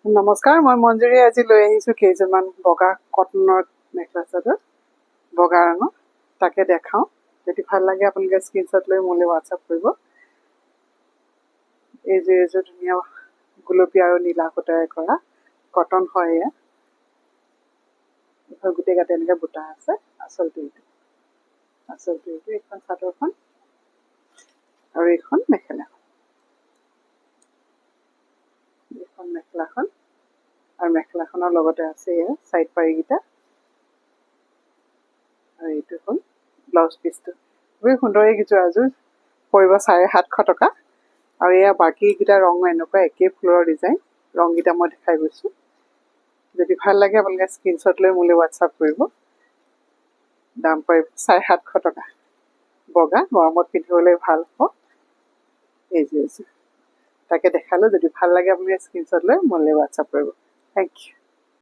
নমস্কাৰ, মই মঞ্জুৰী আজি লৈ আহিছোঁ কেইযোৰমান বগা কটনৰ মেখেলা চাদৰ, বগা ৰঙৰ। তাকে দেখাওঁ। যদি ভাল লাগে আপোনালোকে স্ক্ৰীনশ্বট লৈ মোলৈ হোৱাটছআপ কৰিব। এইযোৰ ধুনীয়া গুলপীয়া আৰু নীলা সূতাৰে কৰা কটন হয় এয়া। গোটেই গাতে এনেকৈ বুটা আছে। আচলটো এইটো এইখন চাদৰখন আৰু এইখন মেখেলাখন। এইখন মেখেলাখন আৰু মেখেলাখনৰ লগতে আছে এয়া চাইড পাৰিকেইটা। আৰু এইটো হ'ল ব্লাউজ পিচটো। খুবেই সুন্দৰ এইযোৰ পৰিব 750 টকা। আৰু এয়া বাকীকেইটা ৰঙো এনেকুৱা একেই ফুলৰ ডিজাইন। ৰংকেইটা মই দেখাই গৈছোঁ। যদি ভাল লাগে আপোনালোকে স্ক্ৰীনশ্বট লৈ মোলৈ হোৱাটছআপ কৰিব। দাম পৰিব 750 টকা। বগা, গৰমত পিন্ধিবলৈ ভাল হ'ব এইযোৰ। তাকে দেখালোঁ। যদি ভাল লাগে আপোনালোকে স্ক্ৰীনশ্বট লৈ মোলৈ হোৱাটছআপ কৰিব। Thank U.